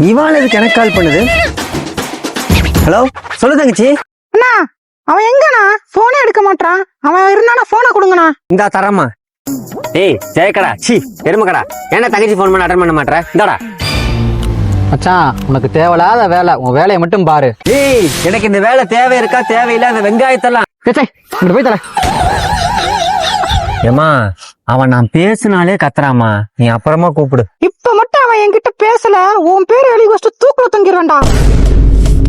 இவாள் எதுக்கு எனக்கு கால் பண்ணுது? ஹலோ, சொல்லு தங்கச்சி. அண்ணா அவன் எங்கண்ணா போனே எடுக்க மாட்டான். அவன் இருந்தானா போனை கொடுங்கண்ணா. இந்தா தரமா. ஏய் ஜெயக்கடா, சி எருமக்கடா, என்ன தங்கச்சி போன் பண்ண அட்டன் பண்ண மாட்டேற? இந்தாடா. மச்சான், உனக்கு தேவையில்லாத வேலை, உன் வேலையை மட்டும் பாரு. ஏய், எனக்கு இந்த வேலை தேவை இருக்கா தேவையில்லை? அந்த வெங்காயத்தெல்லாம் இங்க போய் தர. ஏமா, அவன் நான் பேசினாலே கத்துறாமா. நீ அப்புறமா கூப்பிடு. இப்ப மட்டும் அவன் என்கிட்ட பேசல, உன் பேரு எழுதி வச்சுட்டு தூக்குல தொங்கிடுவேன்டா.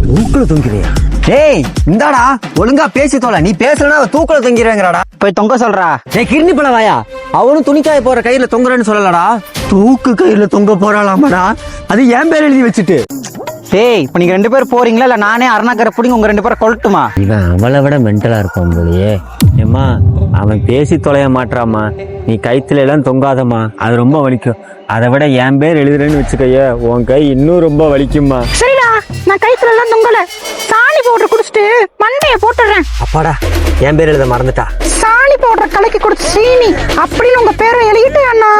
தூக்குல தொங்கிறியா? ஏய் இந்தாடா, ஒழுங்கா பேசி தோல. நீ பேசலன்னா அவ தூக்குல தொங்கிடுவேங்கிறாடா. போய் தொங்க சொல்றா. ஏய் கிருணி பழ வாயா, அவனும் துணிக்காய போற கயிறுல தொங்குறேன்னு சொல்லலடா. தூக்கு கயிறுல தொங்க போறாளாமாடா. அது என் பேர் எழுதி வச்சுட்டு. டேய், இப்ப நீங்க 2 பேரும் போறீங்களா இல்ல நானே அருணாக்கரை புடிங்க உங்க 2 பேரை கொள்ளட்டுமா? இவன் அவளை விட மென்டலா இருப்பான் போலயே. ஏமா, அவன் பேசி தொலைய மாட்டாமா. நீ கைத்துல எல்லாம் தொங்காதம்மா, அது ரொம்ப வலிக்கும். அதை விட என் பேர் எழுதுறேன்னு வச்சுக்கைய, உன் கை இன்னும் ரொம்ப வலிக்குமா. சரிடா, நான் கைத்துல எல்லாம் தொங்கல. சாணி பவுடர் குடிச்சிட்டு மண்டைய போட்டுறேன். அப்பாடா, என் பேர் எழுத மறந்துட்டா. சாணி பவுடர் கலக்கி கொடுத்து சீனி அப்படின்னு உங்க பேரை எழுதிட்டு அண்ணா.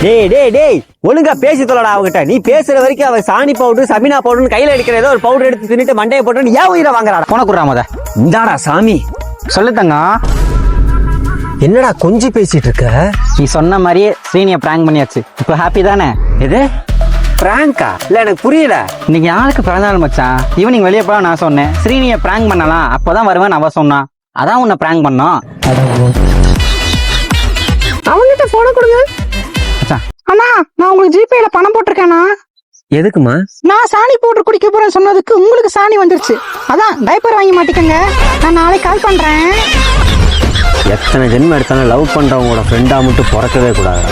டேய் டேய் டேய், ஒழுங்கா பேசி தொலைடா அவகிட்ட. நீ பேசுற வரைக்கும் அவன் சாணி பவுடர் சபினா பவுடர்னு கையில எடுக்கிற ஏதோ ஒரு பவுடர் எடுத்து தின்னுட்டு மண்டையை போட்டு ஏன் உயிரை வாங்குறாடா? போன குடுறா முத. இந்தாடா சாமி. சொல்லு தங்க. என்னடா கொஞ்சம் பேசிட்டு இருக்க? நீ சொன்ன மாதிரியே ஸ்ரீனியை பிராங்க் பண்ணியாச்சு. இப்ப ஹாப்பி தானே? எது பிராங்கா? இல்ல எனக்கு புரியல. இன்னைக்கு யாருக்கு பிறந்தநாள் மச்சான். ஈவினிங் வெளியே போலாம் நான் சொன்னேன். ஸ்ரீனியை பிராங்க் பண்ணலாம், அப்பதான் வருவேன் அவ சொன்னா. அதான் உன்னை பிராங்க் பண்ணோம். அவன்கிட்ட போன கொடுங்க. அண்ணா, நான் உங்களுக்கு ஜிபேல பணம் போட்டிருக்கேண்ணா. எதுக்குமா? நான் சாணி பவுடர் குடிக்க போறேன்னு சொன்னதுக்கு உங்களுக்கு சாணி வந்துருச்சு. அதான் டைப்பர் வாங்கி மாட்டிக்கங்க. நான் நாளைக்கு கால் பண்றேன். எத்தனை ஜென்மம் எடுத்தாலும் லவ் பண்றவங்களோட ஃப்ரெண்டா மட்டும் பிறக்கவே கூடாது.